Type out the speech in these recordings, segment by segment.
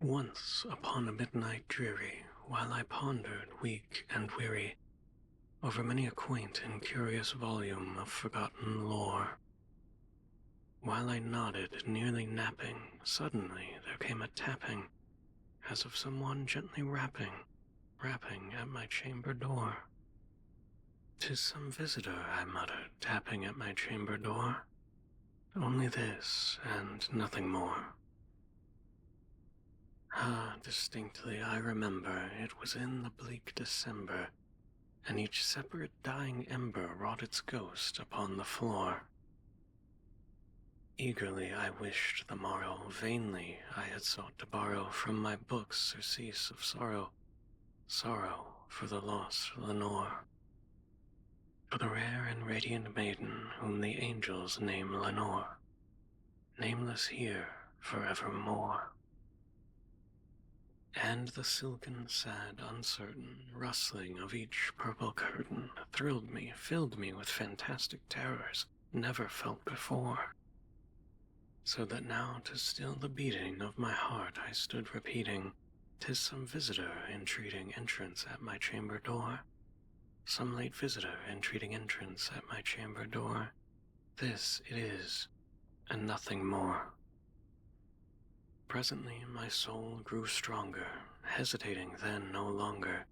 Once upon a midnight dreary, while I pondered, weak and weary, over many a quaint and curious volume of forgotten lore. While I nodded, nearly napping, suddenly there came a tapping, as of someone gently rapping at my chamber door. "'Tis some visitor," I muttered, tapping at my chamber door. "Only this, and nothing more." Ah, distinctly I remember it was in the bleak December, and each separate dying ember wrought its ghost upon the floor. Eagerly I wished the morrow, vainly I had sought to borrow from my books surcease of sorrow, sorrow for the lost Lenore, for the rare and radiant maiden whom the angels name Lenore, nameless here forevermore. And the silken, sad, uncertain rustling of each purple curtain thrilled me, filled me with fantastic terrors never felt before. So that now to still the beating of my heart I stood repeating, "'Tis some visitor entreating entrance at my chamber door. Some late visitor entreating entrance at my chamber door. This it is, and nothing more." Presently my soul grew stronger, hesitating then no longer.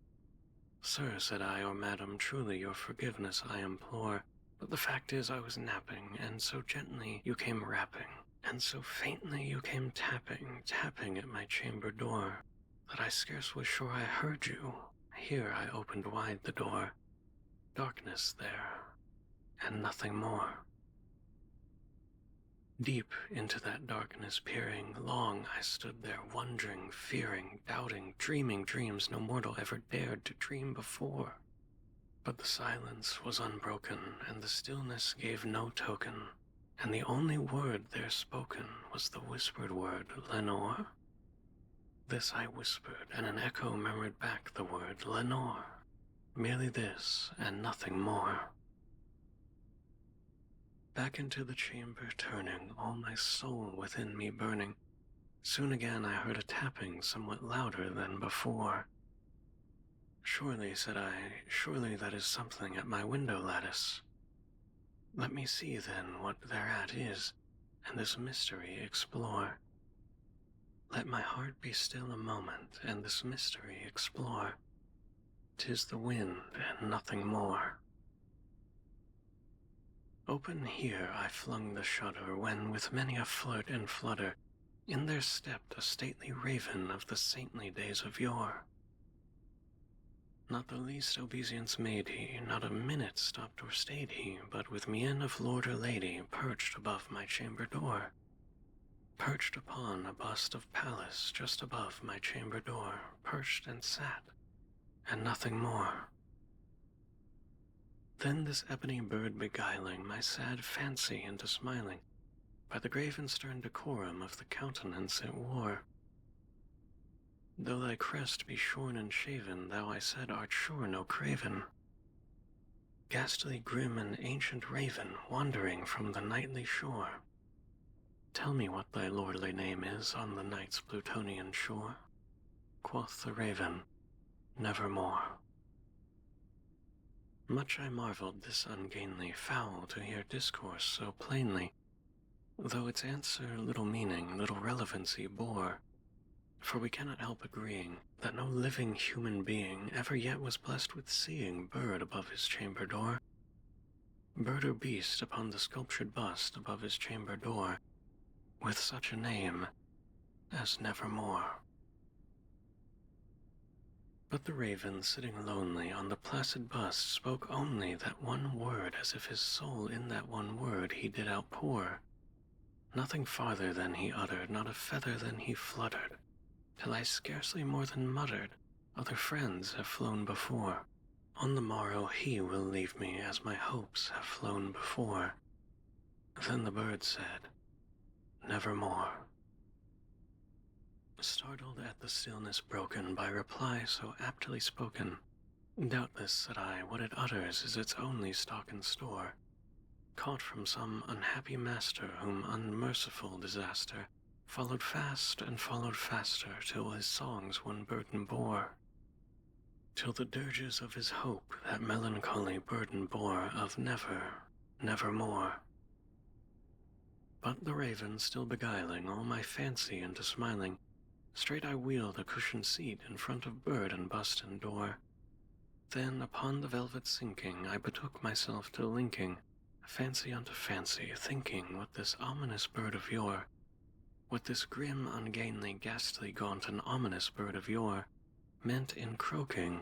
"Sir," said I, "or madam, truly your forgiveness I implore, but the fact is I was napping, and so gently you came rapping, and so faintly you came tapping at my chamber door, that I scarce was sure I heard you. Here I opened wide the door. Darkness there, and nothing more." Deep into that darkness peering, long I stood there wondering, fearing, doubting, dreaming dreams no mortal ever dared to dream before. But the silence was unbroken, and the stillness gave no token, and the only word there spoken was the whispered word, "Lenore." This I whispered, and an echo murmured back the word, "Lenore." Merely this, and nothing more. Back into the chamber turning, all my soul within me burning, soon again I heard a tapping somewhat louder than before. "Surely," said I, "surely that is something at my window lattice. Let me see then what thereat is, and this mystery explore. Let my heart be still a moment, and this mystery explore. 'Tis the wind, and nothing more." Open here I flung the shutter, when with many a flirt and flutter, in there stepped a stately raven of the saintly days of yore. Not the least obeisance made he, not a minute stopped or stayed he, but with mien of lord or lady perched above my chamber door. Perched upon a bust of Pallas just above my chamber door, perched and sat, and nothing more. Then this ebony bird beguiling my sad fancy into smiling, by the grave and stern decorum of the countenance it wore. "Though thy crest be shorn and shaven, thou," I said, "art sure no craven. Ghastly, grim, and ancient raven, wandering from the nightly shore. Tell me what thy lordly name is on the night's Plutonian shore." Quoth the raven, "Nevermore." Much I marveled this ungainly fowl to hear discourse so plainly, though its answer little meaning, little relevancy bore. For we cannot help agreeing that no living human being ever yet was blessed with seeing bird above his chamber door, bird or beast upon the sculptured bust above his chamber door, with such a name as Nevermore. But the raven, sitting lonely on the placid bust, spoke only that one word, as if his soul in that one word he did outpour. Nothing farther than he uttered, not a feather than he fluttered, till I scarcely more than muttered, "Other friends have flown before. On the morrow he will leave me, as my hopes have flown before." Then the bird said, "Nevermore." Startled at the stillness broken by reply so aptly spoken, "Doubtless," said I, "what it utters is its only stock and store, caught from some unhappy master whom unmerciful disaster followed fast and followed faster till his songs one burden bore, till the dirges of his hope that melancholy burden bore of never, nevermore. But the raven still beguiling all my fancy into smiling, straight I wheeled a cushioned seat in front of bird and bust and door. Then upon the velvet sinking I betook myself to linking fancy unto fancy, thinking what this ominous bird of yore, what this grim, ungainly, ghastly, gaunt, and ominous bird of yore meant in croaking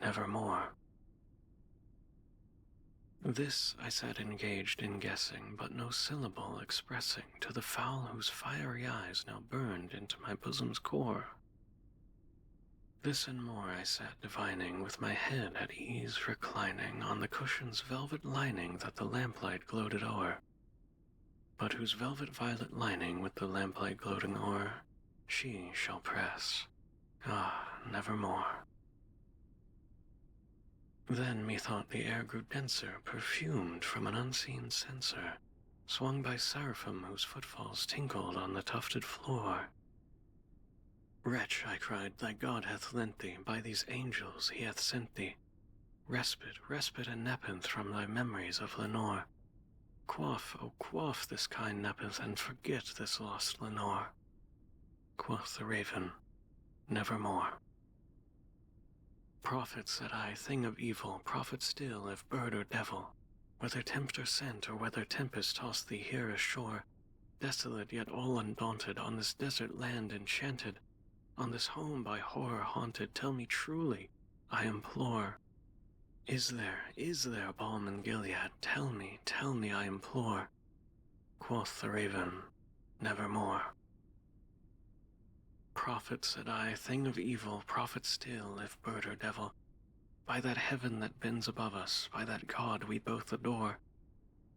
nevermore. This I sat engaged in guessing, but no syllable expressing to the fowl whose fiery eyes now burned into my bosom's core. This and more I sat divining, with my head at ease reclining on the cushion's velvet lining that the lamplight gloated o'er, but whose velvet violet lining with the lamplight gloating o'er she shall press, nevermore. Then methought the air grew denser, perfumed from an unseen censer, swung by seraphim whose footfalls tinkled on the tufted floor. Wretch, I cried, thy God hath lent thee, by these angels he hath sent thee, respite, respite and nepenthe from thy memories of Lenore. Quaff, oh quaff this kind nepenthe, and forget this lost Lenore. Quoth the raven, nevermore. Prophet, said I, thing of evil, prophet still, if bird or devil, whether tempter sent, or whether tempest tossed thee here ashore, desolate yet all undaunted, on this desert land enchanted, on this home by horror haunted, tell me truly, I implore. Is there balm in Gilead? Tell me, I implore. Quoth the raven, nevermore. Prophet, said I, thing of evil, prophet still, if bird or devil, by that heaven that bends above us, by that God we both adore,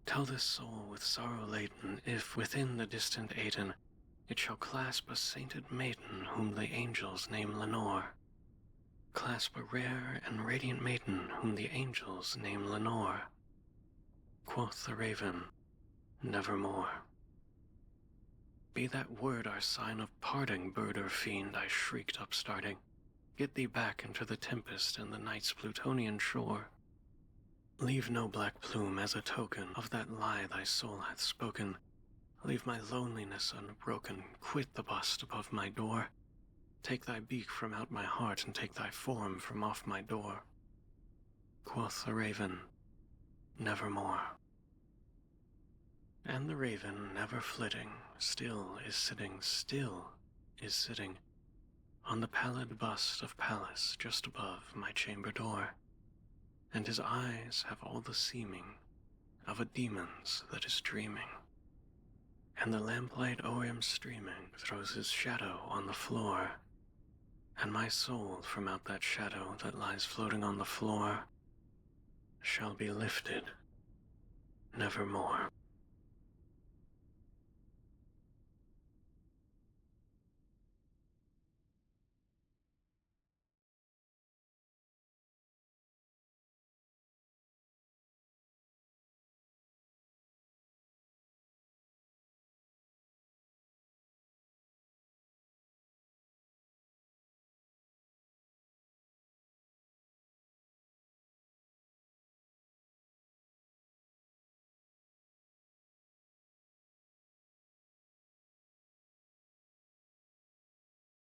tell this soul with sorrow laden, if within the distant Aidenn it shall clasp a sainted maiden whom the angels name Lenore. Clasp a rare and radiant maiden whom the angels name Lenore. Quoth the raven, nevermore. Be that word our sign of parting, bird or fiend, I shrieked upstarting. Get thee back into the tempest and the night's Plutonian shore. Leave no black plume as a token of that lie thy soul hath spoken. Leave my loneliness unbroken, quit the bust above my door. Take thy beak from out my heart, and take thy form from off my door. Quoth the raven, nevermore. And the raven, never flitting, still is sitting, on the pallid bust of Pallas just above my chamber door, and his eyes have all the seeming of a demon's that is dreaming, and the lamplight o'er him streaming throws his shadow on the floor, and my soul from out that shadow that lies floating on the floor shall be lifted nevermore.